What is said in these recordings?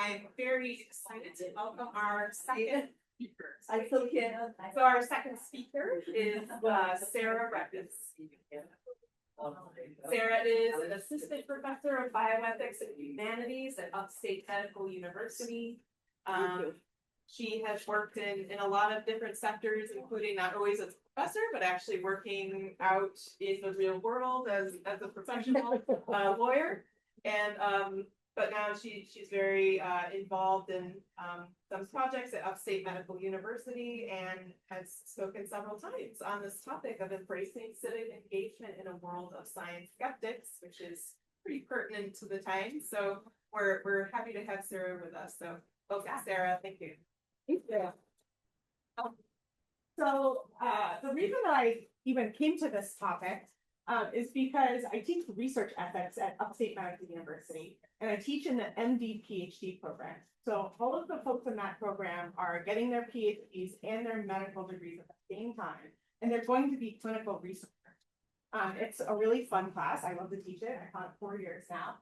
I'm very excited to welcome our second speaker. So our second speaker is Sarah Reckess. Sarah is an assistant professor of bioethics and humanities at Upstate Medical University. She has worked in a lot of different sectors, including not always as a professor, but actually working out in the real world as a professional lawyer. And but now she's very involved in some projects at Upstate Medical University and has spoken several times on this topic of embracing civic engagement in a world of science skeptics, which is pretty pertinent to the time. So we're happy to have Sarah with us. So welcome, Sarah. Thank you. Thank you. So the reason I even came to this topic is because I teach research ethics at Upstate Medical University, and I teach in the MD PhD program. So all of the folks in that program are getting their PhDs and their medical degrees at the same time, and they're going to be clinical researchers. It's a really fun class. I love to teach it. I've taught it 4 years now.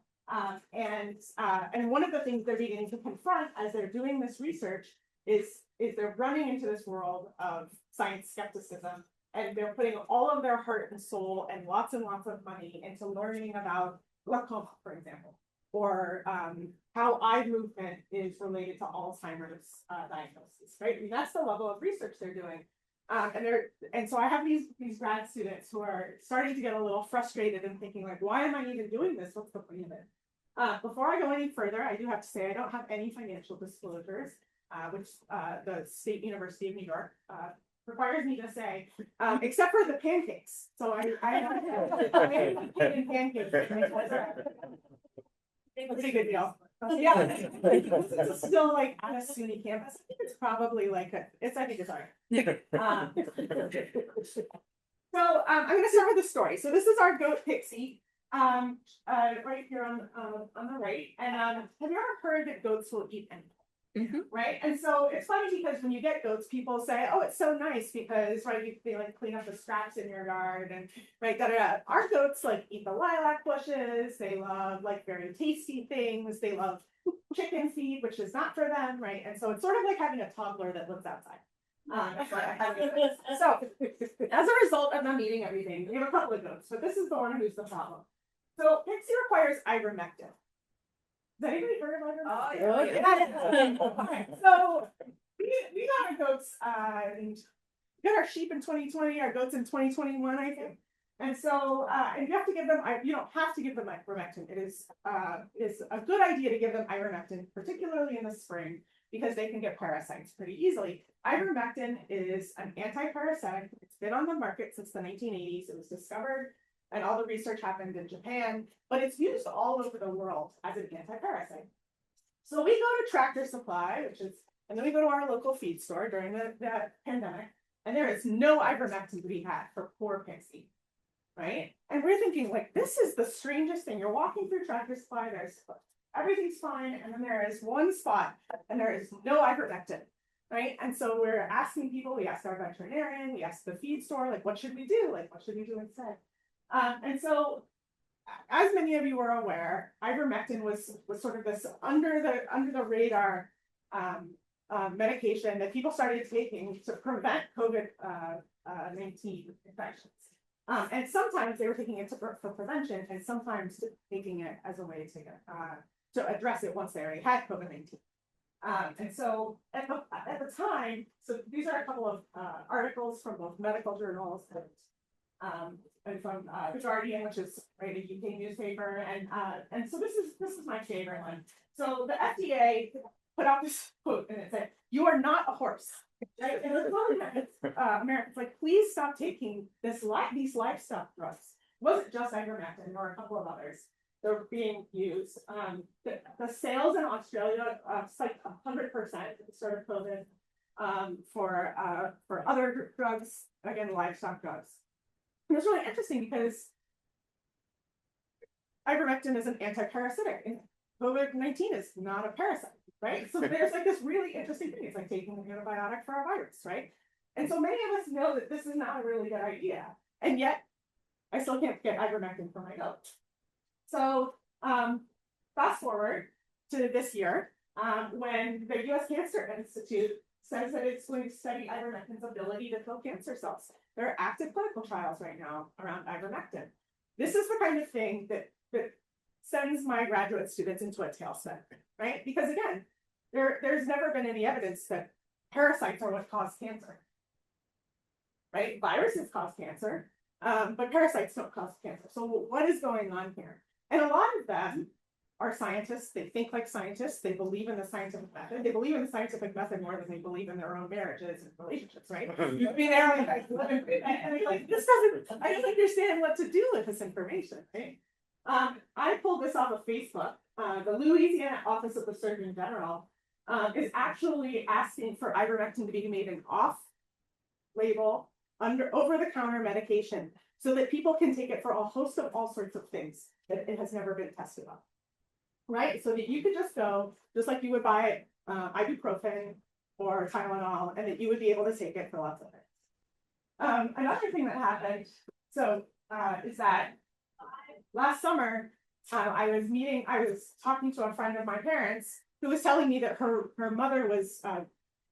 And one of the things they're beginning to confront as they're doing this research is they're running into this world of science skepticism, and they're putting all of their heart and soul and lots of money into learning about glaucoma, for example, or how eye movement is related to Alzheimer's diagnosis, right? I mean, that's the level of research they're doing. And so I have these grad students who are starting to get a little frustrated and thinking like, why am I even doing this? What's the point of it? Before I go any further, I do have to say I don't have any financial disclosures, which the State University of New York requires me to say, except for the pancakes. So I have pancakes. It's a pretty good deal. Yeah, it's still like on a SUNY campus. I think it's probably like I think it's all right. So I'm going to start with a story. So this is our goat Pixie, right here on the right. And have you ever heard that goats will eat anything? Mm-hmm. Right, and so it's funny because when you get goats, people say, "Oh, it's so nice because they like clean up the scraps in your yard and right." Our goats like eat the lilac bushes. They love like very tasty things. They love chicken feed, which is not for them, right? And so it's sort of like having a toddler that lives outside. So as a result of them eating everything, we have a couple of goats, but this is the one who's the problem. So Pixie requires ivermectin. Has anybody heard of ivermectin? Oh, yeah. So we got our goats, we got our sheep in 2020, our goats in 2021, I think. And so, and you have to give them, you don't have to give them ivermectin. It is a good idea to give them ivermectin, particularly in the spring, because they can get parasites pretty easily. Ivermectin is an anti-parasitic. It's been on the market since the 1980s. It was discovered and all the research happened in Japan, but it's used all over the world as an anti-parasite. So we go to Tractor Supply, and then we go to our local feed store during the pandemic, and there is no ivermectin to be had for poor Pixie, right? And we're thinking like, this is the strangest thing. You're walking through Tractor Supply, everything's fine, and then there is one spot, and there is no ivermectin, right? And so we're asking people, we asked our veterinarian, we asked the feed store, like, what should we do? Like, what should we do instead? And so, as many of you are aware, ivermectin was sort of this under the radar medication that people started taking to prevent COVID-19 infections. And sometimes they were taking it for prevention, and sometimes taking it as a way to address it once they already had COVID-19. And so at the time, so these are a couple of articles from both medical journals and from The Guardian, which is right, a UK newspaper, and so this is my favorite one. So the FDA put out this quote, and it said, "You are not a horse." Right? And Americans like, please stop taking these livestock drugs. It wasn't just ivermectin, or a couple of others. They're being used. The sales in Australia spiked 100% at the start of COVID for other drugs, again, livestock drugs. And it's really interesting because ivermectin is an anti-parasitic, and COVID-19 is not a parasite, right? So there's like this really interesting thing. It's like taking an antibiotic for a virus, right? And so many of us know that this is not a really good idea, and yet I still can't get ivermectin for my goat. So fast forward to this year, when the U.S. Cancer Institute says that it's going to study ivermectin's ability to kill cancer cells. There are active clinical trials right now around ivermectin. This is the kind of thing that sends my graduate students into a tailspin, right? Because again, there's never been any evidence that parasites are what cause cancer, right? Viruses cause cancer, but parasites don't cause cancer. So what is going on here? And a lot of them are scientists. They think like scientists. They believe in the scientific method. They believe in the scientific method more than they believe in their own marriages and relationships, right? I mean, they're like, and they're like, this doesn't, I don't understand what to do with this information, right? I pulled this off of Facebook. The Louisiana Office of the Surgeon General is actually asking for ivermectin to be made an off-label, over-the-counter medication so that people can take it for a host of all sorts of things that it has never been tested on. Right? So that you could just go, just like you would buy ibuprofen or Tylenol, and that you would be able to take it for lots of things. Another thing that happened, is that last summer, I was talking to a friend of my parents who was telling me that her mother was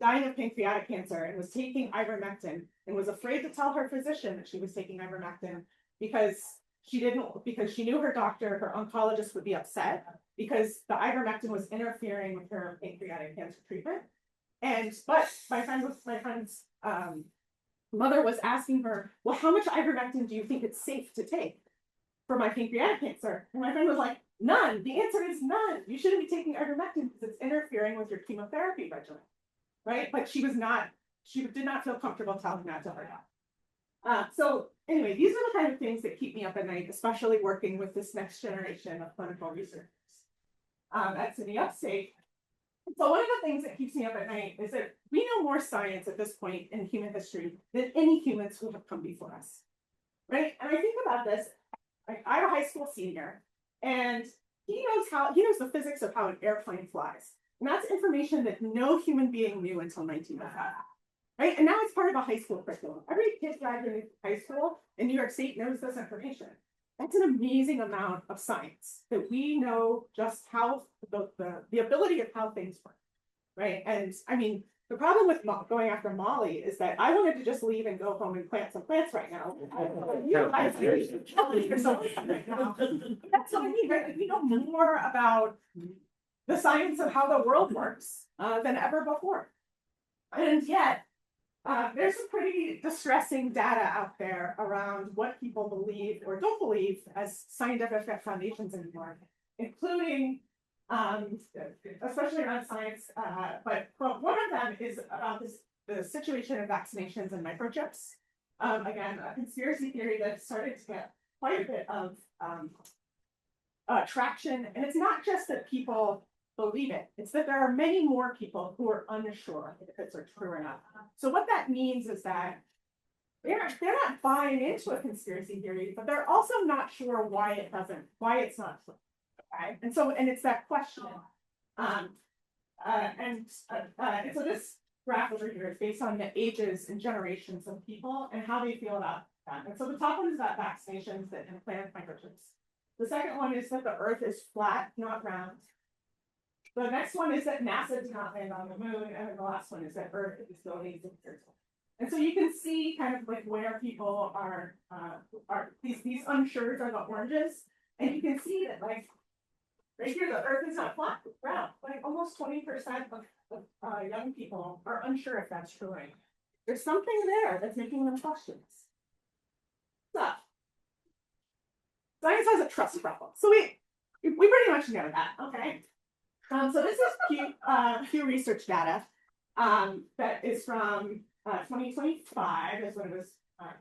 dying of pancreatic cancer and was taking ivermectin and was afraid to tell her physician that she was taking ivermectin because she knew her doctor, her oncologist would be upset because the ivermectin was interfering with her pancreatic cancer treatment. But my friend's mother was asking her, well, how much ivermectin do you think it's safe to take for my pancreatic cancer? And my friend was like, none. The answer is none. You shouldn't be taking ivermectin because it's interfering with your chemotherapy regimen, right? But she did not feel comfortable telling that to her doctor. So anyway, these are the kind of things that keep me up at night, especially working with this next generation of clinical researchers at SUNY Upstate. So one of the things that keeps me up at night is that we know more science at this point in human history than any humans who have come before us, right? And I think about this, like I'm a high school senior, and he knows the physics of how an airplane flies. And that's information that no human being knew until 1905. Right? And now it's part of a high school curriculum. Every kid graduating high school in New York State knows this information. That's an amazing amount of science that we know just how the ability of how things work. Right? And I mean, the problem with going after Molly is that I wanted to just leave and go home and plant some plants right now. That's what I mean, right? We know more about the science of how the world works than ever before. And yet, there's some pretty distressing data out there around what people believe or don't believe as scientific foundations anymore, including, especially around science, but one of them is about the situation of vaccinations and microchips. Again, a conspiracy theory that started to get quite a bit of traction, and it's not just that people believe it. It's that there are many more people who are unsure if it's true or not. So what that means is that they're not buying into a conspiracy theory, but they're also not sure why it's not true. Okay? And so it's that question. And so this graph over here is based on the ages and generations of people and how they feel about that. And so the top one is about vaccinations that implant microchips. The second one is that the Earth is flat, not round. The next one is that NASA did not land on the moon, and then the last one is that Earth is building a circle. And so you can see kind of like where people are these unsures are the oranges, and you can see that like right here the Earth is not flat, round. Like almost 20% of young people are unsure if that's true. There's something there that's making them question. So science has a trust problem. So we pretty much know that, okay? So this is Pew Research data that is from 2025 is when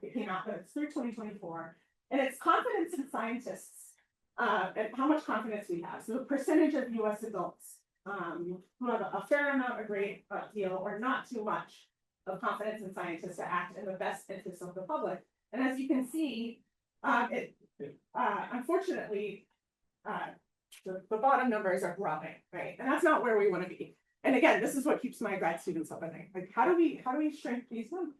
it came out, but it's through 2024. And it's confidence in scientists and how much confidence we have. So the percentage of US adults who have a fair amount, a great deal, or not too much of confidence in scientists to act in the best interest of the public. And as you can see, unfortunately, the bottom numbers are dropping, right? And that's not where we want to be. And again, this is what keeps my grad students up at night. Like, how do we shrink these numbers?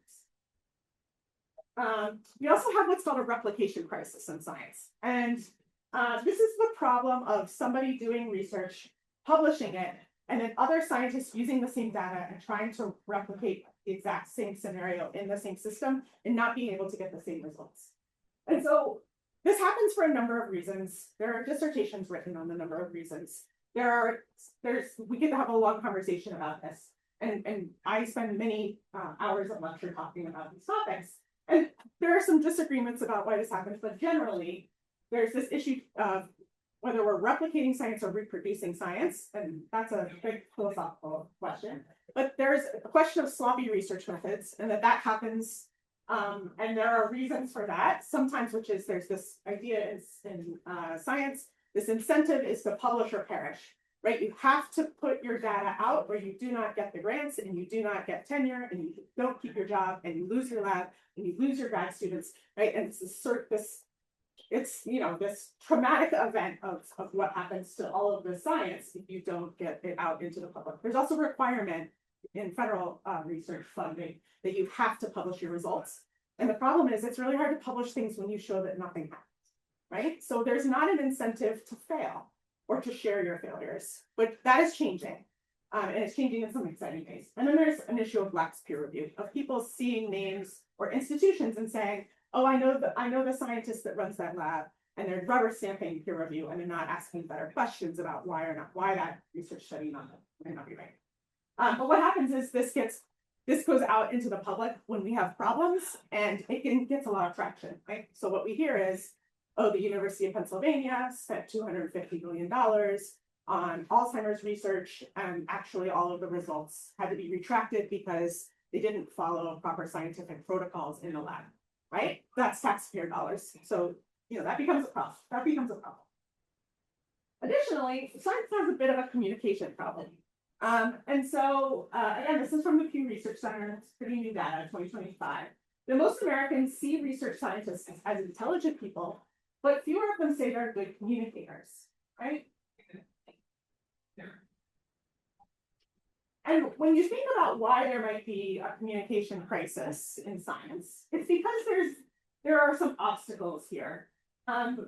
We also have what's called a replication crisis in science. And this is the problem of somebody doing research, publishing it, and then other scientists using the same data and trying to replicate the exact same scenario in the same system and not being able to get the same results. And so this happens for a number of reasons. There are dissertations written on the number of reasons. We get to have a long conversation about this. And I spend many hours of lecture talking about these topics. And there are some disagreements about why this happens, but generally there's this issue of whether we're replicating science or reproducing science, and that's a big philosophical question. But there's a question of sloppy research methods, and that happens, and there are reasons for that. Sometimes, which is there's this idea in science, this incentive is to publish or perish, right? You have to put your data out, or you do not get the grants, and you do not get tenure, and you don't keep your job, and you lose your lab, and you lose your grad students, right? And it's this traumatic event of what happens to all of the science if you don't get it out into the public. There's also a requirement in federal research funding that you have to publish your results. And the problem is it's really hard to publish things when you show that nothing happens, right? So there's not an incentive to fail or to share your failures, but that is changing. And it's changing in some exciting ways. And then there's an issue of lax peer review, of people seeing names or institutions and saying, oh, I know the scientist that runs that lab, and they're rubber stamping peer review, and they're not asking better questions about why that research study might not be right. But what happens is this goes out into the public when we have problems, and it gets a lot of traction, right? So what we hear is, oh, the University of Pennsylvania spent $250 million on Alzheimer's research, and actually all of the results had to be retracted because they didn't follow proper scientific protocols in the lab. Right? That's taxpayer dollars. So, that becomes a problem. Additionally, science has a bit of a communication problem. And so, again, this is from the Pew Research Center. It's pretty new data, 2025. The most Americans see research scientists as intelligent people, but fewer of them say they're good communicators, right? And when you think about why there might be a communication crisis in science, it's because there are some obstacles here, and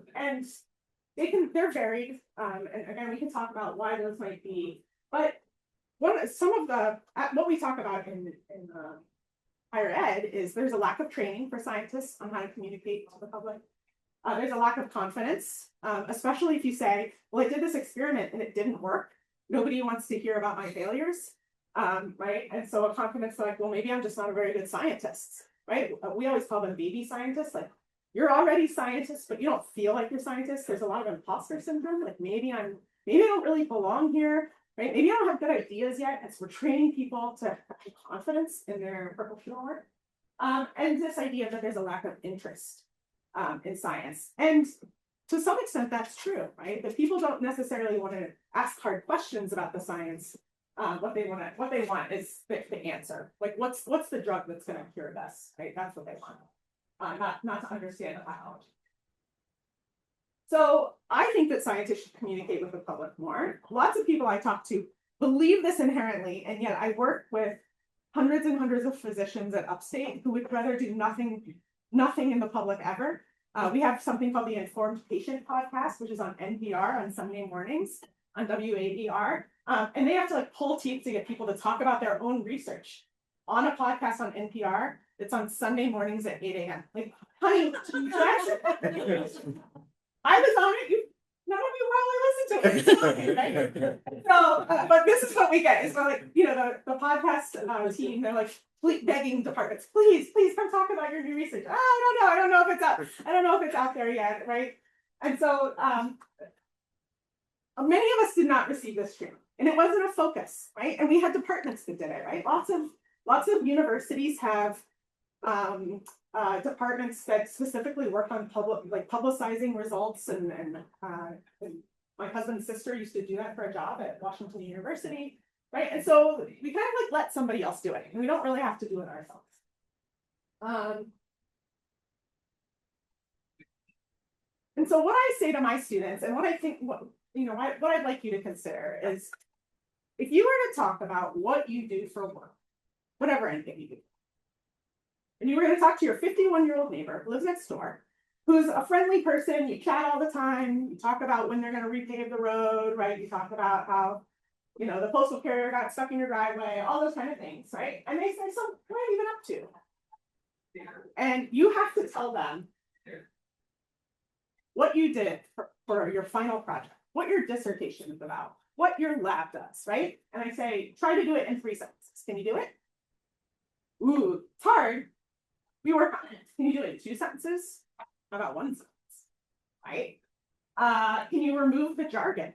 they're varied. And again, we can talk about why those might be. But what we talk about in higher ed is there's a lack of training for scientists on how to communicate to the public. There's a lack of confidence, especially if you say, "Well, I did this experiment and it didn't work. Nobody wants to hear about my failures." Right? And so a confidence like, well, maybe I'm just not a very good scientist, right? We always call them baby scientists. Like, you're already scientists, but you don't feel like you're scientists. There's a lot of imposter syndrome. Like maybe I don't really belong here, right? Maybe I don't have good ideas yet. And so we're training people to have confidence in their professional work. And this idea that there's a lack of interest in science. And to some extent, that's true, right? That people don't necessarily want to ask hard questions about the science. What they want is the answer. Like, what's the drug that's going to cure this? Right? That's what they want. Not to understand the biology. So I think that scientists should communicate with the public more. Lots of people I talk to believe this inherently, and yet I work with hundreds and hundreds of physicians at Upstate who would rather do nothing in the public ever. We have something called the Informed Patient Podcast, which is on NPR on Sunday mornings on WAER. And they have to pull teeth to get people to talk about their own research on a podcast on NPR. It's on Sunday mornings at 8 a.m. Like, honey, I was on it. None of you probably listened to it. Right? So, but this is what we get. It's the podcast team, they're like begging departments, please come talk about your new research. I don't know if it's out there yet, right? And so many of us did not receive this training. And it wasn't a focus, right? And we had departments that did it, right? Lots of universities have departments that specifically work on publicizing results, and my husband's sister used to do that for a job at Washington University, right? And so we kind of let somebody else do it, and we don't really have to do it ourselves. And so what I say to my students, and what I think, what I'd like you to consider is, if you were to talk about what you do for work, whatever anything you do, and you were going to talk to your 51-year-old neighbor who lives next door, who's a friendly person, you chat all the time, you talk about when they're going to repave the road, right? You talk about how you know, the postal carrier got stuck in your driveway, all those kind of things, right? And they say, so what have you been up to? And you have to tell them what you did for your final project, what your dissertation is about, what your lab does, right? And I say, try to do it in 3 sentences. Can you do it? Ooh, it's hard. We work on it. Can you do it in 2 sentences? How about 1 sentence? Right? Can you remove the jargon?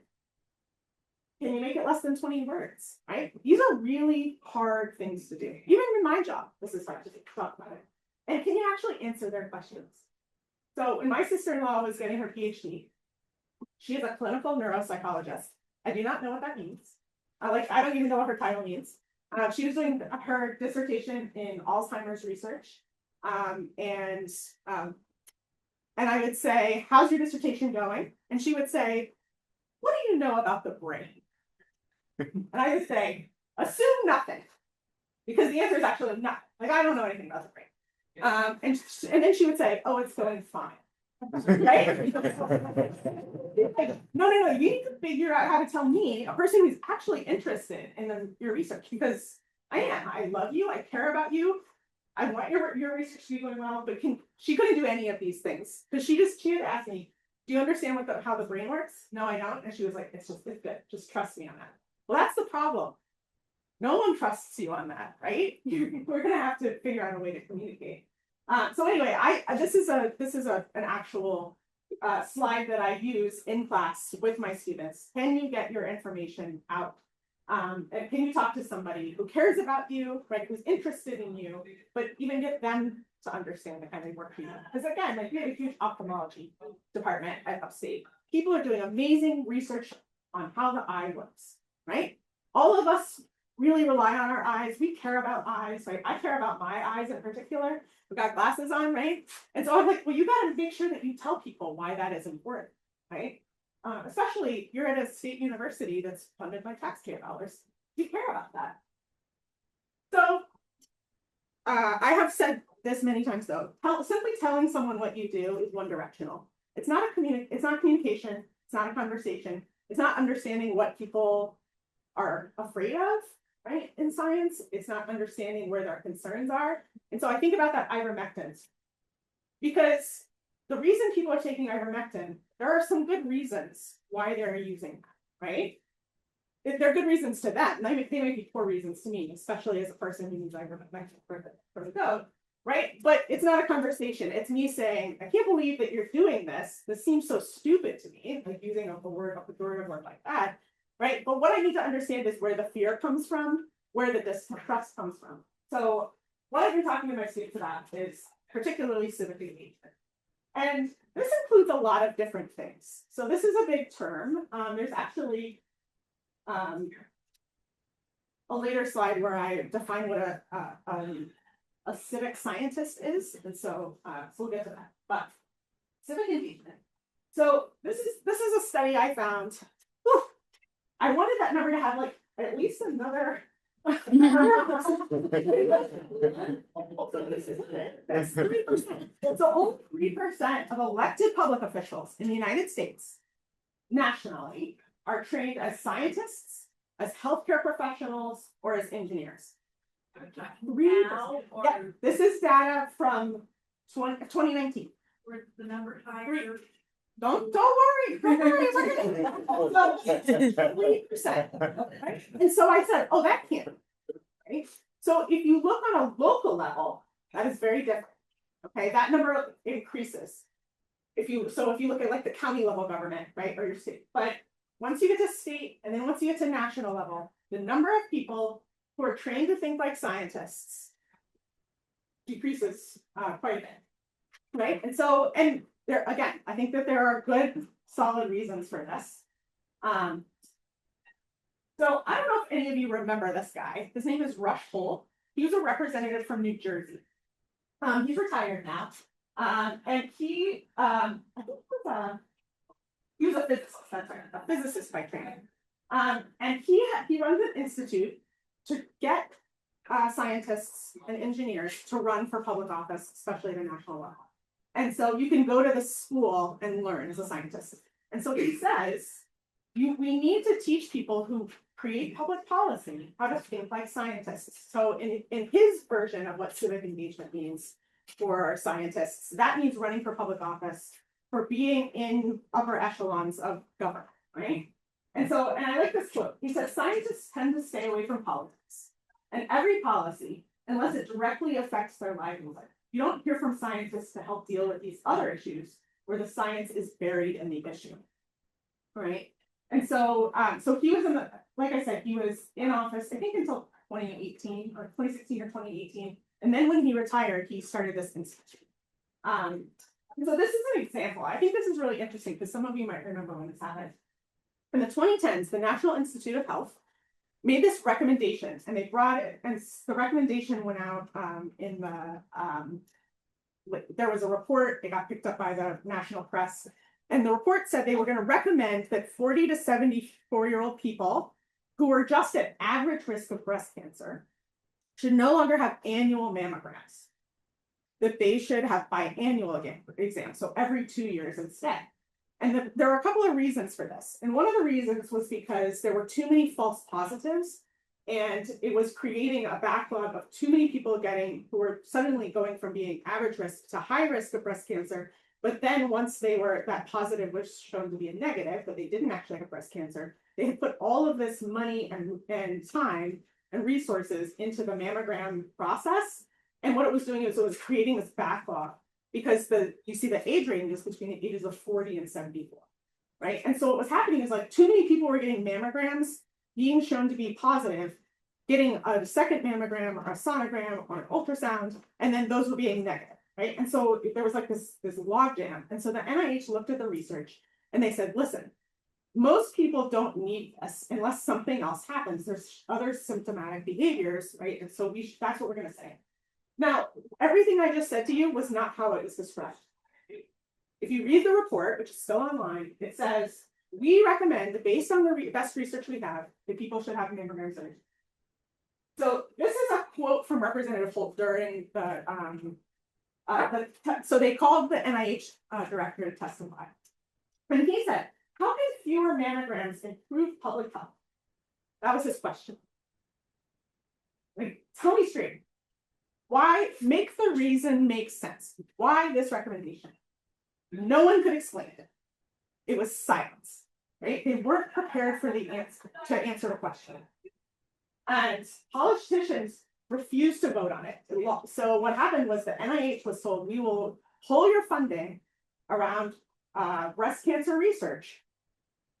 Can you make it less than 20 words? Right? These are really hard things to do. Even in my job, this is hard to talk about it. And can you actually answer their questions? So when my sister-in-law was getting her PhD, she is a clinical neuropsychologist. I do not know what that means. I don't even know what her title means. She was doing her dissertation in Alzheimer's research. And I would say, how's your dissertation going? And she would say, what do you know about the brain? And I would say, assume nothing. Because the answer is actually nothing. Like, I don't know anything about the brain. And then she would say, oh, it's going fine. Right? No, you need to figure out how to tell me, a person who's actually interested in your research, because I am. I love you. I care about you. I want your research to be going well, but she couldn't do any of these things because she had asked me, do you understand how the brain works? No, I don't. And she was like, it's good. Just trust me on that. Well, that's the problem. No one trusts you on that, right? We're gonna have to figure out a way to communicate. So anyway, this is an actual slide that I use in class with my students. Can you get your information out? And can you talk to somebody who cares about you, right? Who's interested in you, but even get them to understand the kind of work you do. Because again, like we have a huge ophthalmology department at Upstate. People are doing amazing research on how the eye works, right? All of us really rely on our eyes. We care about eyes, right? I care about my eyes in particular. We've got glasses on, right? And so I'm like, well, you got to make sure that you tell people why that is important, right? Especially you're at a state university that's funded by taxpayer dollars. You care about that. So I have said this many times though. Simply telling someone what you do is one directional. It's not communication. It's not a conversation. It's not understanding what people are afraid of, right? In science, it's not understanding where their concerns are. And so I think about that ivermectin, because the reason people are taking ivermectin, there are some good reasons why they're using that, right? There are good reasons to that, and they may be poor reasons to me, especially as a person who needs ivermectin for the goat, right? But it's not a conversation. It's me saying, I can't believe that you're doing this. This seems so stupid to me, like using a pejorative word like that, right? But what I need to understand is where the fear comes from, where the distrust comes from. So what I've been talking to my students about is particularly civic engagement. And this includes a lot of different things. So this is a big term. There's actually a later slide where I define what a civic scientist is. And so we'll get to that. But civic engagement. So this is a study I found. Whew, I wanted that number to have like at least another. That's 3%. So only 3% of elected public officials in the United States nationally are trained as scientists, as healthcare professionals, or as engineers. 3%. Yeah, this is data from 2019. Where's the number higher? Don't worry. 3%. Right? And so I said, oh, that can't be, right? So if you look on a local level, that is very different. Okay, that number increases. If you look at like the county level government, right, or your state, but once you get to state and then once you get to national level, the number of people who are trained to think like scientists decreases quite a bit, right? And so, and there again, I think that there are good, solid reasons for this. So I don't know if any of you remember this guy. His name is Rush Holt. He was a representative from New Jersey. He's retired now. And he, I think he was a physicist, that's right, a physicist by training. And he runs an institute to get scientists and engineers to run for public office, especially at a national level. And so you can go to the school and learn as a scientist. And so he says, we need to teach people who create public policy, how to think like scientists. So in his version of what civic engagement means for scientists, that means running for public office, for being in upper echelons of government, right? And I like this quote. He says, scientists tend to stay away from politics and every policy, unless it directly affects their livelihood. You don't hear from scientists to help deal with these other issues where the science is buried in the issue, right? And so he was like I said, he was in office, I think until 2018 or 2016 or 2018. And then when he retired, he started this institute. So this is an example. I think this is really interesting because some of you might remember when this happened. In the 2010s, the National Institute of Health made this recommendation, and they brought it, and the recommendation went out in the, there was a report, it got picked up by the national press, and the report said they were going to recommend that 40 to 74-year-old people who were just at average risk of breast cancer should no longer have annual mammograms, that they should have biannual exams, so every 2 years instead. And there were a couple of reasons for this. And one of the reasons was because there were too many false positives, and it was creating a backlog of too many people who were suddenly going from being average risk to high risk of breast cancer. But then once that positive was shown to be a negative, but they didn't actually have breast cancer, they had put all of this money and time and resources into the mammogram process. And what it was doing is it was creating this backlog, because you see the age range is between the ages of 40 and 74, right? And so what was happening is like too many people were getting mammograms, being shown to be positive, getting a second mammogram or a sonogram or an ultrasound, and then those were being negative, right? And so there was like this logjam. And so the NIH looked at the research and they said, listen, most people don't need this unless something else happens. There's other symptomatic behaviors, right? And so that's what we're going to say. Now, everything I just said to you was not how it was described. If you read the report, which is still online, it says, we recommend, based on the best research we have, that people should have mammogram surgery. So this is a quote from Representative Holt during so they called the NIH director to testify. And he said, how can fewer mammograms improve public health? That was his question. Like, tell me straight. Why make the reason make sense? Why this recommendation? No one could explain it. It was silence, right? They weren't prepared for the answer to answer the question. And politicians refused to vote on it. So what happened was the NIH was told, we will pull your funding around breast cancer research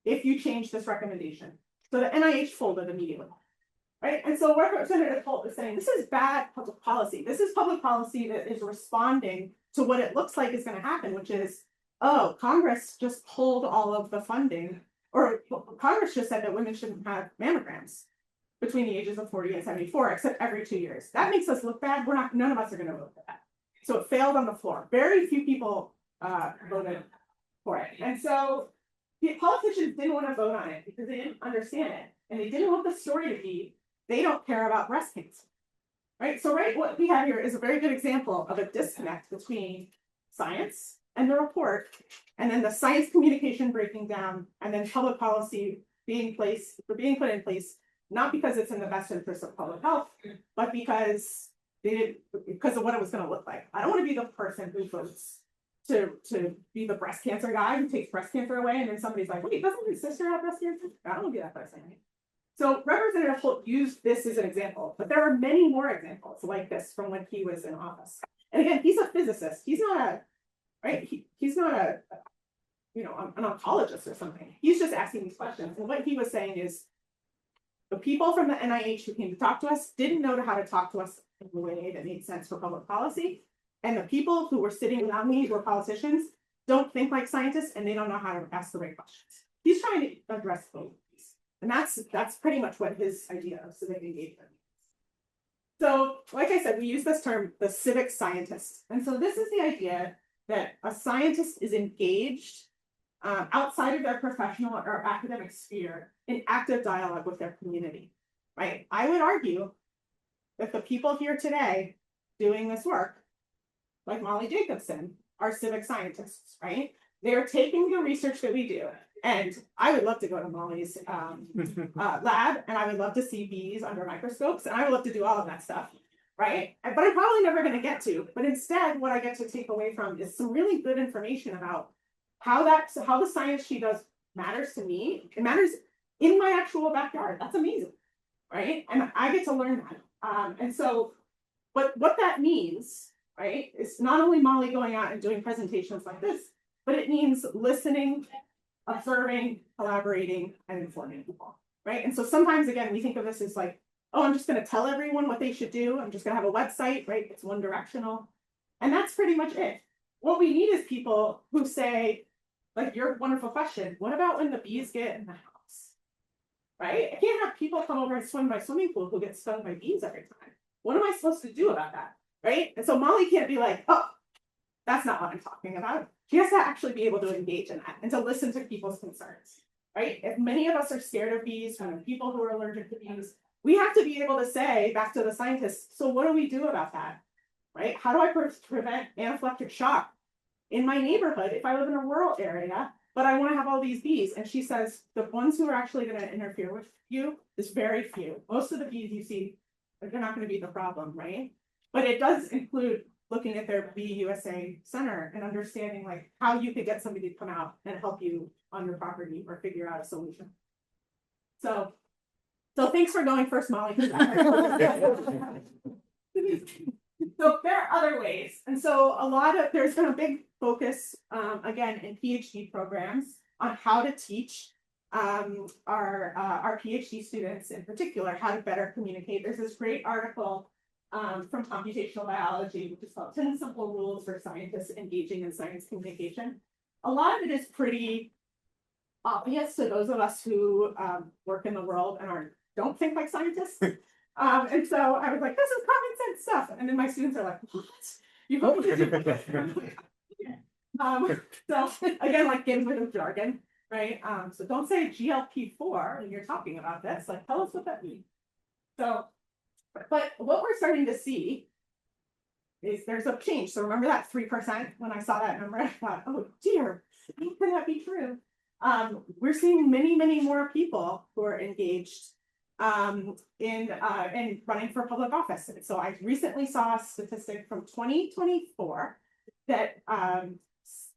if you change this recommendation. So the NIH folded immediately. Right? And so Representative Holt is saying, this is bad public policy. This is public policy that is responding to what it looks like is going to happen, which is, oh, Congress just pulled all of the funding, or Congress just said that women shouldn't have mammograms between the ages of 40 and 74, except every 2 years. That makes us look bad. None of us are going to vote for that. So it failed on the floor. Very few people voted for it. And so the politicians didn't want to vote on it because they didn't understand it. And they didn't want the story to be, they don't care about breast cancer, right? So what we have here is a very good example of a disconnect between science and the report, and then the science communication breaking down, and then public policy being put in place, not because it's in the best interest of public health, but because of what it was going to look like. I don't want to be the person who votes to be the breast cancer guy who takes breast cancer away, and then somebody's like, wait, doesn't your sister have breast cancer? I don't want to be that person. So Representative Holt used this as an example, but there are many more examples like this from when he was in office. And again, he's a physicist. He's not he's not an oncologist or something. He's just asking these questions. And what he was saying is, the people from the NIH who came to talk to us didn't know how to talk to us in a way that made sense for public policy. And the people who were sitting around me, who were politicians, don't think like scientists, and they don't know how to ask the right questions. He's trying to address both. And that's pretty much what his idea of civic engagement is. So, like I said, we use this term, the civic scientist. And so this is the idea that a scientist is engaged outside of their professional or academic sphere in active dialogue with their community, right? I would argue that the people here today doing this work, like Molly Jacobson, are civic scientists, right? They're taking the research that we do, And I would love to go to Molly's lab, and I would love to see bees under microscopes, and I would love to do all of that stuff, right? But I'm probably never going to get to. But instead, what I get to take away from is some really good information about how the science she does matters to me. It matters in my actual backyard. That's amazing, right? And I get to learn that. And so, but what that means, right, is not only Molly going out and doing presentations like this, but it means listening, observing, collaborating, and informing people, right? And so sometimes, again, we think of this as like, oh, I'm just going to tell everyone what they should do. I'm just going to have a website, right? It's one directional. And that's pretty much it. What we need is people who say, like your wonderful question, what about when the bees get in the house, right? I can't have people come over and swim my swimming pool who get stung by bees every time. What am I supposed to do about that, right? And so Molly can't be like, oh, that's not what I'm talking about. She has to actually be able to engage in that and to listen to people's concerns, right? If many of us are scared of bees, when people who are allergic to bees, we have to be able to say back to the scientists, so what do we do about that, right? How do I prevent anaphylactic shock in my neighborhood if I live in a rural area, but I want to have all these bees? And she says, the ones who are actually going to interfere with you is very few. Most of the bees you see, they're not going to be the problem, right? But it does include looking at their Bee USA center and understanding like how you could get somebody to come out and help you on your property or figure out a solution. So thanks for going first, Molly. So there are other ways. And so there's been a big focus, again, in PhD programs on how to teach our PhD students in particular how to better communicate. There's this great article from computational biology, which is called 10 Simple Rules for Scientists Engaging in Science Communication. A lot of it is pretty obvious to those of us who work in the world and don't think like scientists. And so I was like, this is common sense stuff. And then my students are like, what? You hope to do so again, like getting rid of jargon, right? So don't say GLP-4 when you're talking about this. Like, tell us what that means. So, but what we're starting to see is there's a change. So remember that 3% when I saw that number, I thought, oh dear, how could that be true? We're seeing many, many more people who are engaged in running for public office. And so I recently saw a statistic from 2024 that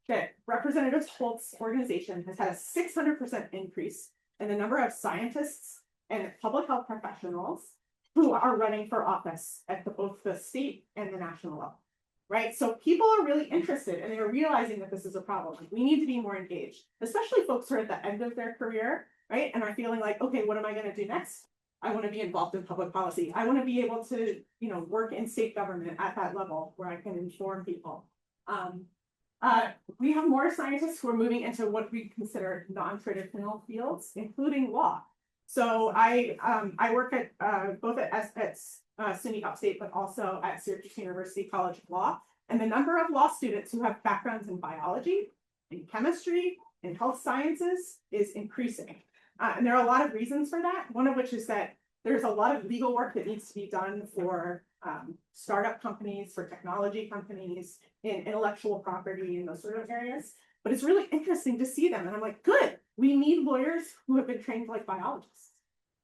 that Representative Holt's organization has had a 600% increase in the number of scientists and public health professionals who are running for office at both the state and the national level, right? So people are really interested and they're realizing that this is a problem. Like, we need to be more engaged, especially folks who are at the end of their career, right? And are feeling like, okay, what am I going to do next? I want to be involved in public policy. I want to be able to, work in state government at that level where I can inform people. We have more scientists who are moving into what we consider non-traditional fields, including law. So I work at both at SUNY Upstate, but also at Syracuse University College of Law. And the number of law students who have backgrounds in biology, in chemistry, in health sciences is increasing. And there are a lot of reasons for that. One of which is that there's a lot of legal work that needs to be done for startup companies, for technology companies, in intellectual property, and those sort of areas. But it's really interesting to see them. And I'm like, good, we need lawyers who have been trained like biologists,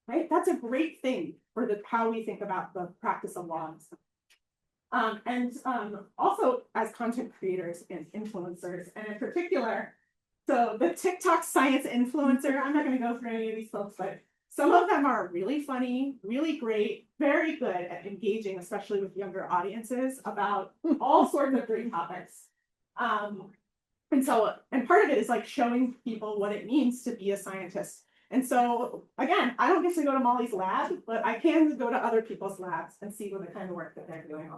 right? That's a great thing for how we think about the practice of law and stuff. Also as content creators and influencers, and in particular, so the TikTok science influencer, I'm not going to go through any of these folks, but some of them are really funny, really great, very good at engaging, especially with younger audiences, about all sorts of great topics. And part of it is like showing people what it means to be a scientist. And so again, I don't get to go to Molly's lab, but I can go to other people's labs and see what the kind of work that they're doing.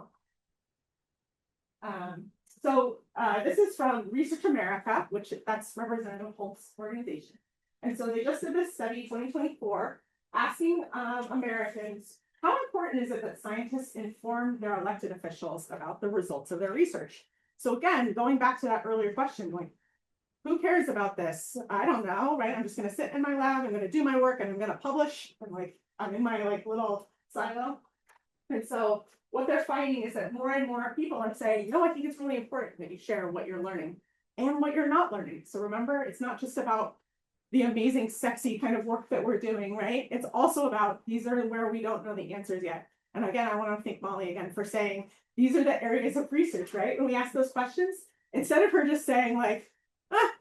This is from Research America, which that's Representative Holt's organization. And so they just did this study, 2024, asking Americans, how important is it that scientists inform their elected officials about the results of their research? So again, going back to that earlier question, like, who cares about this? I don't know, right? I'm just going to sit in my lab, I'm going to do my work, and I'm going to publish, and like, I'm in my like little silo. And so what they're finding is that more and more people are saying, I think it's really important that you share what you're learning and what you're not learning. So remember, it's not just about the amazing, sexy kind of work that we're doing, right? It's also about, these are where we don't know the answers yet. And again, I want to thank Molly again for saying, these are the areas of research, right? When we ask those questions, instead of her just saying like,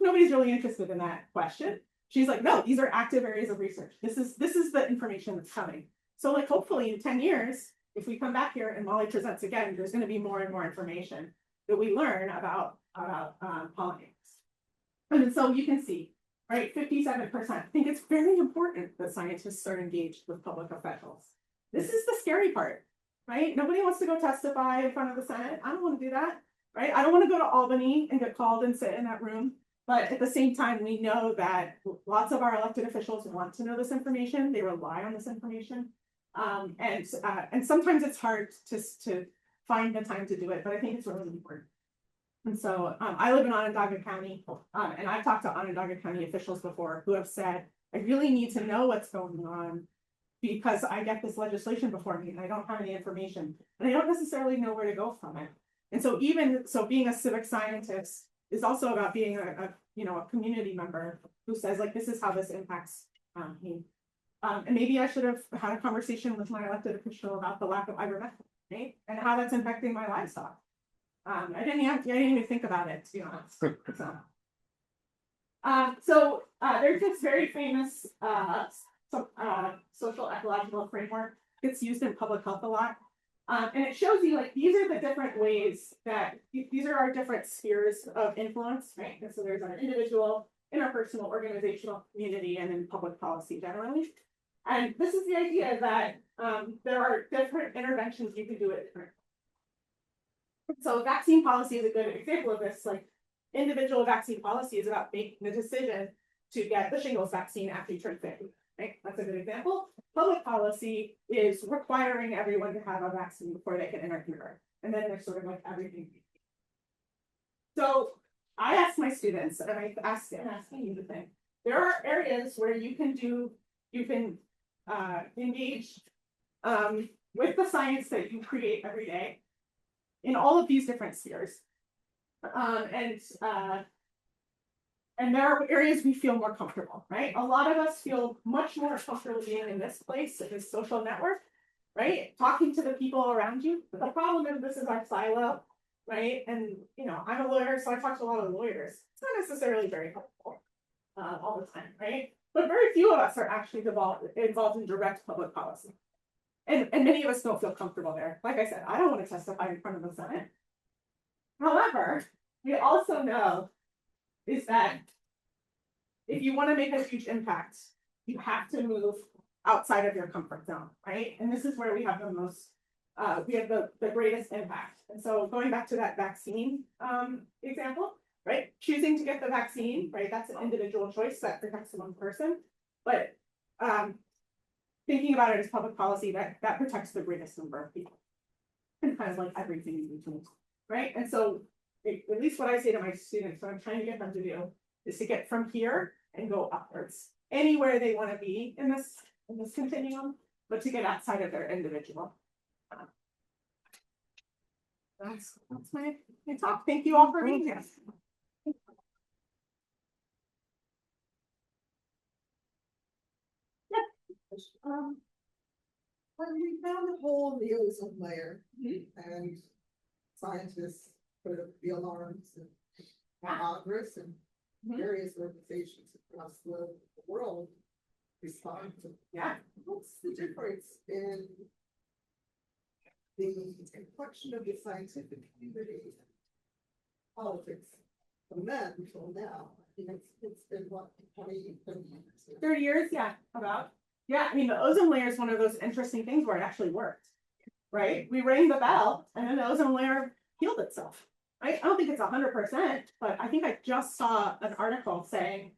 nobody's really interested in that question, she's like, no, these are active areas of research. This is the information that's coming. So like, hopefully in 10 years, if we come back here and Molly presents again, there's going to be more and more information that we learn about pollinators. And so you can see, right, 57%. I think it's very important that scientists are engaged with public officials. This is the scary part, right? Nobody wants to go testify in front of the Senate. I don't want to do that, right? I don't want to go to Albany and get called and sit in that room. But at the same time, we know that lots of our elected officials want to know this information. They rely on this information. And sometimes it's hard to find the time to do it, but I think it's really important. And so I live in Onondaga County, and I've talked to Onondaga County officials before who have said, I really need to know what's going on because I get this legislation before me and I don't have any information and I don't necessarily know where to go from it. And so even so, being a civic scientist is also about being a community member who says like, this is how this impacts me. And maybe I should have had a conversation with my elected official about the lack of ivermectin, right? And how that's impacting my livestock. I didn't even think about it, to be honest. So there's this very famous social ecological framework that's used in public health a lot. And it shows you like, these are the different ways that, these are our different spheres of influence, right? And so there's our individual, interpersonal, organizational, community, and then public policy generally. And this is the idea that there are different interventions you can do it different. So vaccine policy is a good example of this. Like individual vaccine policy is about making the decision to get the shingles vaccine after you turn 50, right? That's a good example. Public policy is requiring everyone to have a vaccine before they can enter kindergarten. And then there's sort of like everything. So I asked my students, and I asked you the thing. There are areas where you can engage with the science that you create every day in all of these different spheres. And there are areas we feel more comfortable, right? A lot of us feel much more comfortable being in this place, in this social network, right? Talking to the people around you. But the problem is this is our silo, right? And I'm a lawyer, so I talk to a lot of lawyers. It's not necessarily very helpful all the time, right? But very few of us are actually involved in direct public policy. And many of us don't feel comfortable there. Like I said, I don't want to testify in front of the Senate. However, we also know is that if you want to make a huge impact, you have to move outside of your comfort zone, right? And this is where we have the most, we have the greatest impact. And so going back to that vaccine example, right? Choosing to get the vaccine, right? That's an individual choice that protects one person. But thinking about it as public policy, that protects the greatest number of people. And kind of like everything in between, right? And so at least what I say to my students, what I'm trying to get them to do is to get from here and go upwards, anywhere they want to be in this continuum, but to get outside of their individual. That's my talk. Thank you all for being here. When we found a hole in the ozone layer, and scientists put up the alarms and Congress and various organizations across the world respond to. What's the difference in the inflection of the scientific community and politics from then until now? I mean, it's been what, 20, 30 years? 30 years, yeah, about. Yeah, I mean, the ozone layer is one of those interesting things where it actually worked, right? We rang the bell and then the ozone layer healed itself, right? I don't think it's 100%, but I think I just saw an article saying,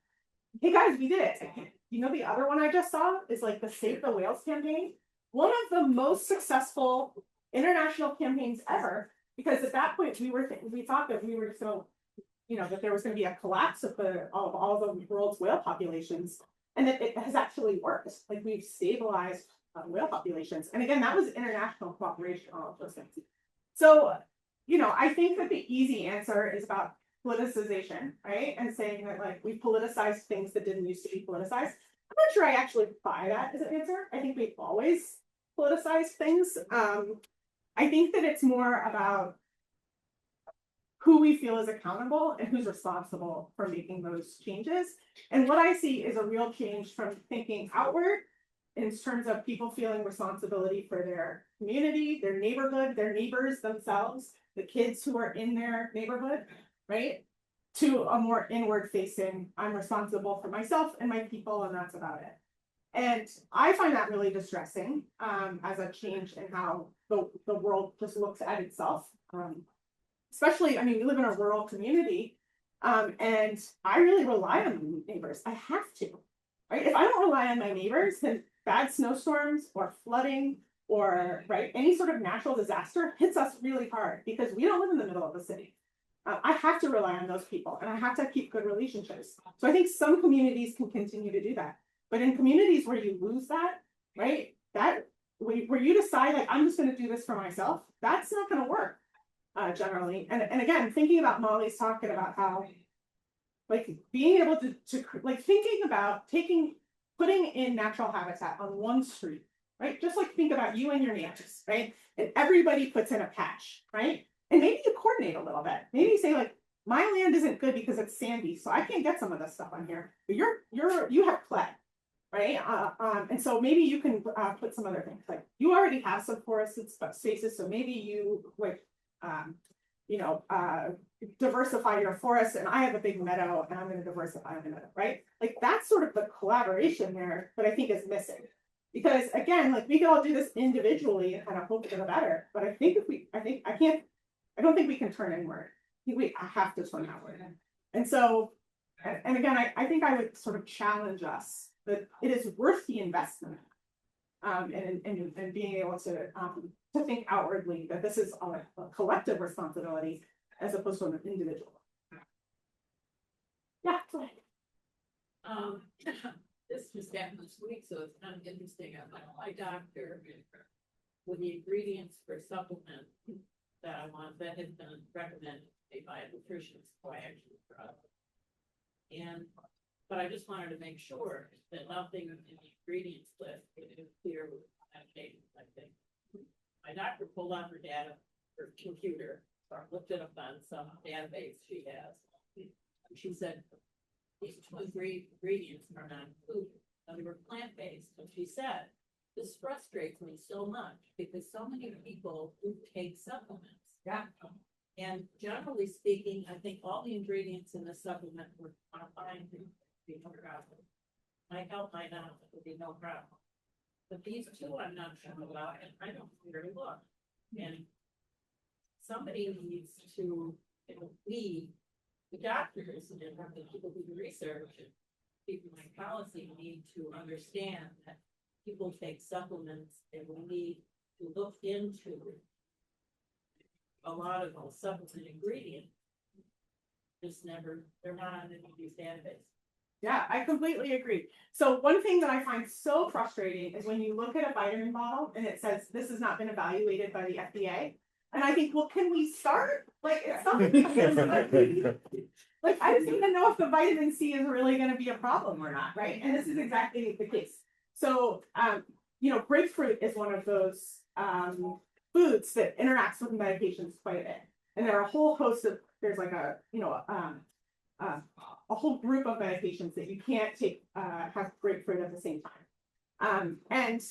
hey guys, we did it. You know, the other one I just saw is like the Save the Whales campaign, one of the most successful international campaigns ever, because at that point we thought that we were so, that there was going to be a collapse of all the world's whale populations. And it has actually worked. Like we've stabilized whale populations. And again, that was international cooperation on all of those things. So, I think that the easy answer is about politicization, right? And saying that like we politicized things that didn't used to be politicized. I'm not sure I actually buy that as an answer. I think we've always politicized things. I think that it's more about who we feel is accountable and who's responsible for making those changes. And what I see is a real change from thinking outward in terms of people feeling responsibility for their community, their neighborhood, their neighbors themselves, the kids who are in their neighborhood, right? To a more inward facing, I'm responsible for myself and my people, and that's about it. And I find that really distressing as a change in how the world just looks at itself. Especially, I mean, we live in a rural community, and I really rely on my neighbors. I have to, right? If I don't rely on my neighbors, then bad snowstorms or flooding or right any sort of natural disaster hits us really hard because we don't live in the middle of the city. I have to rely on those people, and I have to keep good relationships. So I think some communities can continue to do that, but in communities where you lose that, right? That where you decide like I'm just going to do this for myself, that's not going to work. Generally, and again, thinking about Molly's talking about how, like, being able to like thinking about putting in natural habitat on one street, right? Just like think about you and your neighbors, right? And everybody puts in a patch, right? And maybe you coordinate a little bit. Maybe you say like, my land isn't good because it's sandy, so I can't get some of this stuff on here. But you have clay, right? And so maybe you can put some other things. Like you already have some forested spaces, so maybe you like. Diversify your forest, and I have a big meadow and I'm going to diversify the meadow, right? Like that's sort of the collaboration there that I think is missing. Because again, like we can all do this individually and kind of hope for the better. But I think I don't think we can turn inward. I have to turn outward. And so, and again, I think I would sort of challenge us that it is worth the investment and being able to think outwardly that this is a collective responsibility as opposed to an individual. Yeah, go ahead. This just happened this week, so it's kind of interesting. My doctor, with the ingredients for supplement that I want, that has been recommended by a nutritionist, so I actually tried. But I just wanted to make sure that nothing in the ingredients list would interfere with medications, I think. My doctor pulled out her data, her computer, or looked it up on some database she has. And she said, these 23 ingredients are not food. They were plant-based. And she said, this frustrates me so much because so many people do take supplements. Yeah. And generally speaking, I think all the ingredients in the supplement are fine to be no problem. My health, my not, would be no problem. But these two I'm not sure about, and I don't really look. And somebody needs to, we, the doctors and the people who do research and people in policy need to understand that people take supplements and we need to look into a lot of those supplement ingredients. They're not on any of these databases. Yeah, I completely agree. So one thing that I find so frustrating is when you look at a vitamin bottle and it says this has not been evaluated by the FDA. And I think, well, can we start? Like, it's something like I just even know if the vitamin C is really going to be a problem or not, right? And this is exactly the case. So, grapefruit is one of those foods that interacts with medications quite a bit. And there are a whole host of, there's like a whole group of medications that you can't take, have grapefruit at the same time. And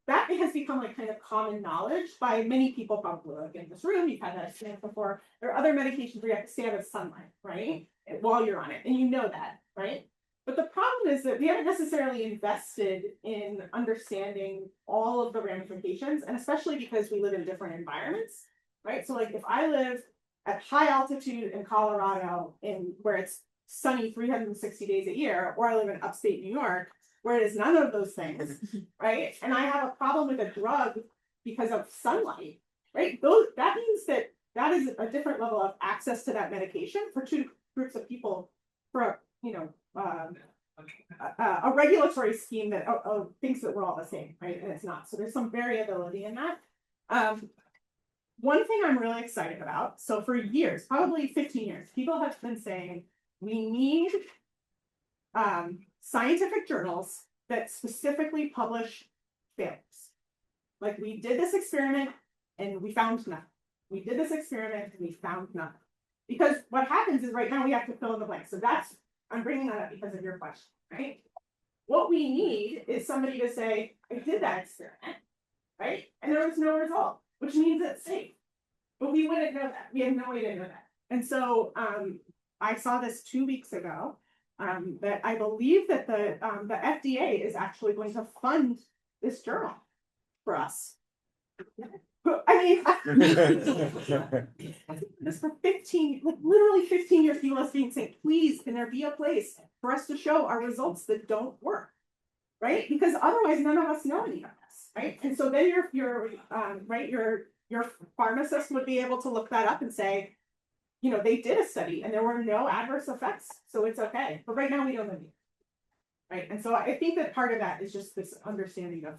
that has become like kind of common knowledge by many people probably like in this room. You've had that experience before. There are other medications where you have to stay out of sunlight, right? While you're on it, and you know that, right? But the problem is that we haven't necessarily invested in understanding all of the ramifications, and especially because we live in different environments, right? So like if I live at high altitude in Colorado where it's sunny 360 days a year, or I live in upstate New York, where it is none of those things, right? And I have a problem with a drug because of sunlight, right? That means that is a different level of access to that medication for two groups of people for, a regulatory scheme that thinks that we're all the same, right? And it's not. So there's some variability in that. one thing I'm really excited about, so for years, probably 15 years, people have been saying we need scientific journals that specifically publish failures. Like we did this experiment and we found nothing. We did this experiment and we found nothing. Because what happens is right now we have to fill in the blank. So that's, I'm bringing that up because of your question, right? What we need is somebody to say, I did that experiment, right? And there was no result, which means it's safe. But we wouldn't know that. We had no way to know that. And so I saw this 2 weeks ago, that I believe that the FDA is actually going to fund this journal for us. I mean, this for 15, like literally 15 years, people have been saying, please, can there be a place for us to show our results that don't work, right? Because otherwise, none of us know any of this, right? And so then your pharmacist would be able to look that up and say, you know, they did a study and there were no adverse effects, so it's okay. But right now we don't know, right? And so I think that part of that is just this understanding of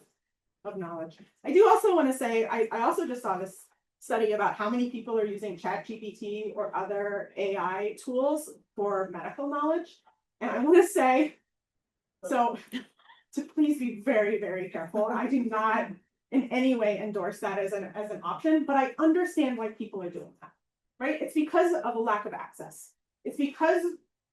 knowledge. I do also want to say, I also just saw this study about how many people are using ChatGPT or other AI tools for medical knowledge. And I want to say, so to please be very, very careful. I do not in any way endorse that as an option, but I understand why people are doing that, right? It's because of a lack of access. It's because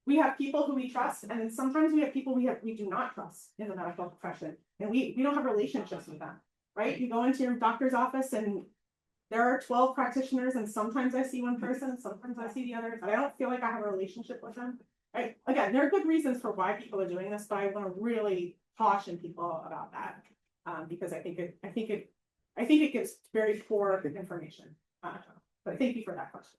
we have people who we trust, and then sometimes we have people we do not trust in the medical profession, and we don't have relationships with them, right? You go into your doctor's office and there are 12 practitioners, and sometimes I see one person, sometimes I see the other, but I don't feel like I have a relationship with them, right? Again, there are good reasons for why people are doing this, but I want to really caution people about that, because I think it gives very poor information. But thank you for that question.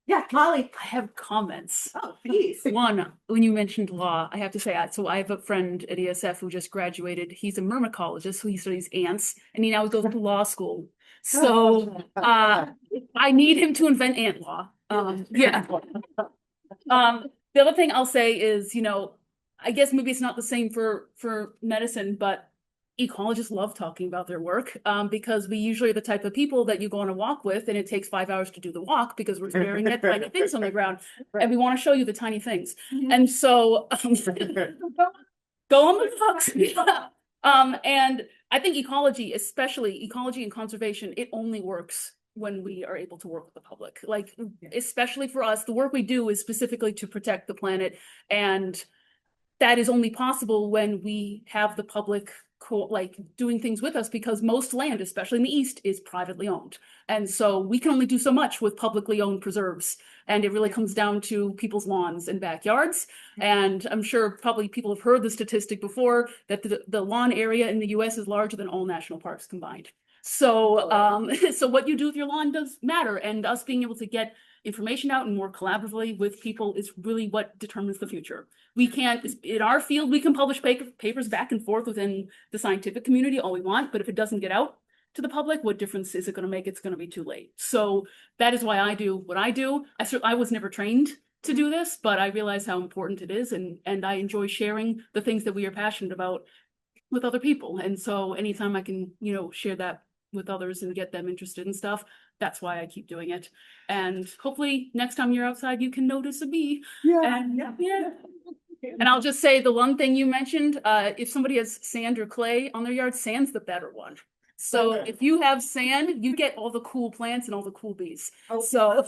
Yeah, Molly. I have comments. Oh, please. One, when you mentioned law, I have to say, so I have a friend at ESF who just graduated. He's a myrmecologist, so he studies ants, and he now goes to law school. So I need him to invent ant law. Yeah. The other thing I'll say is, you know, I guess maybe it's not the same for medicine, but ecologists love talking about their work, because we usually are the type of people that you go on a walk with and it takes 5 hours to do the walk because we're staring at tiny things on the ground, and we want to show you the tiny things. And so go on the walks. And I think ecology, especially ecology and conservation, it only works when we are able to work with the public. Like, especially for us, the work we do is specifically to protect the planet, and that is only possible when we have the public like doing things with us, because most land, especially in the East, is privately owned. And so we can only do so much with publicly owned preserves. And it really comes down to people's lawns and backyards. And I'm sure probably people have heard the statistic before that the lawn area in the US is larger than all national parks combined. So, so what you do with your lawn does matter. And us being able to get information out and more collaboratively with people is really what determines the future. We can't, in our field, we can publish papers back and forth within the scientific community all we want, but if it doesn't get out to the public, what difference is it going to make? It's going to be too late. So that is why I do what I do. I was never trained to do this, but I realize how important it is, and I enjoy sharing the things that we are passionate about with other people. And so anytime I can, you know, share that with others and get them interested in stuff, that's why I keep doing it. And hopefully next time you're outside, you can notice a bee. Yeah. And I'll just say the one thing you mentioned, if somebody has sand or clay on their yard, sand's the better one. So if you have sand, you get all the cool plants and all the cool bees. So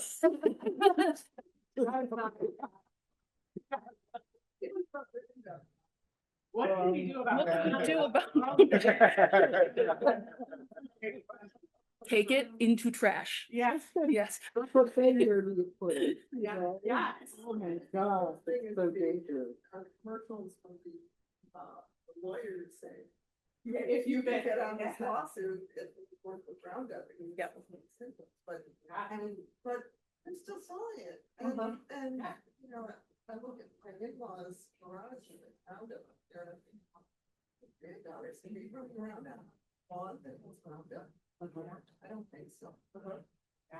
what can we do about that? Take it into trash. Yes. Yes. For failure to put it. Yeah. Yeah. Oh my God, it's so dangerous. Our commercials from the lawyers say, if you get on this lawsuit, it work with Roundup, and you get symptoms, but I'm still selling it. And you know, I look at my in-laws garage and Roundup, they're $3, and they run Roundup on that was Roundup. I don't think so.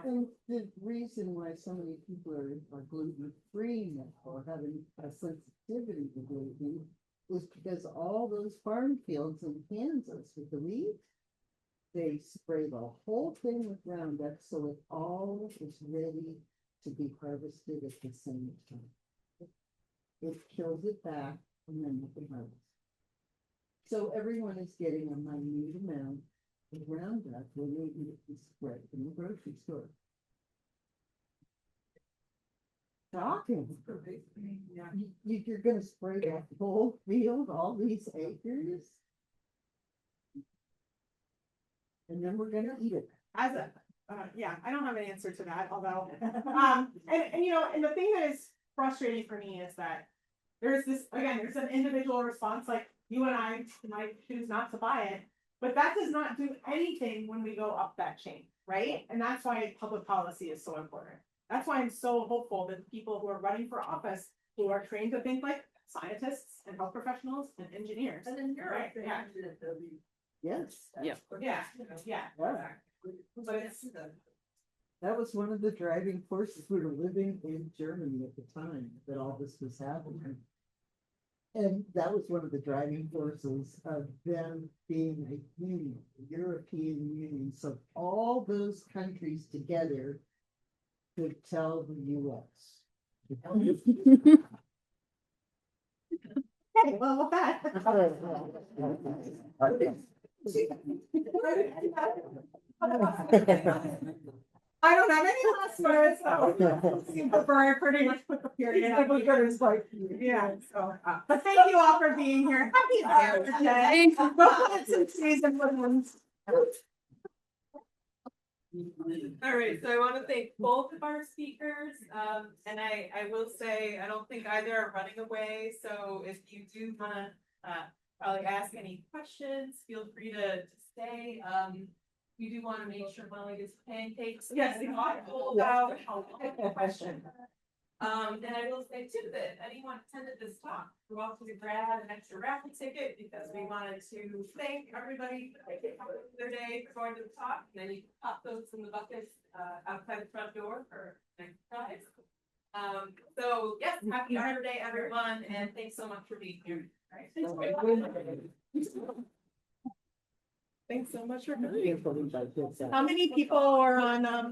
And the reason why so many people are gluten-free now or having a sensitivity to gluten is because all those farm fields in Kansas with the wheat, they spray the whole thing with Roundup, so it all is ready to be harvested at the same time. It kills it back and then you can harvest. So everyone is getting a minute amount of Roundup when they eat the spread in the grocery store. Shocking. You're gonna spray that whole field, all these acres? And then we're gonna eat it. As a, yeah, I don't have an answer to that, although, and you know, and the thing that is frustrating for me is that there's this, again, there's an individual response, like you and I might choose not to buy it, but that does not do anything when we go up that chain, right? And that's why public policy is so important. That's why I'm so hopeful that people who are running for office, who are trained to think like scientists and health professionals and engineers. And then you're right? Yeah. Yes. Yeah. Yeah, yeah. Yeah. But it's, That was one of the driving forces. We were living in Germany at the time that all this was happening. And that was one of the driving forces of them being a union, a European Union. So all those countries together could tell the US. okay, well, with that. I don't have any last words, so seem prefer I pretty much put the period. Yeah, so, but thank you all for being here. Happy Arbor Day. Go put some trees and woodlands. All right, so I want to thank both of our speakers, and I will say, I don't think either are running away, so if you do want to probably ask any questions, feel free to stay. We do want to make sure Molly gets pancakes. Yes, and thoughtful about the question. And I will say too that anyone attended this talk, we're welcome to grab an extra raffle ticket because we wanted to thank everybody for their day for going to the talk. And then you can pop those in the buckets outside the front door for next prize. So yes, happy Arbor Day, everyone, and thanks so much for being here. All right. Thanks so much for coming. How many people are on, I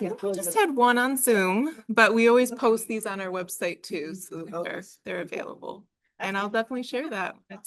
think we just had one on Zoom, but we always post these on our website too, so they're available. And I'll definitely share that. It's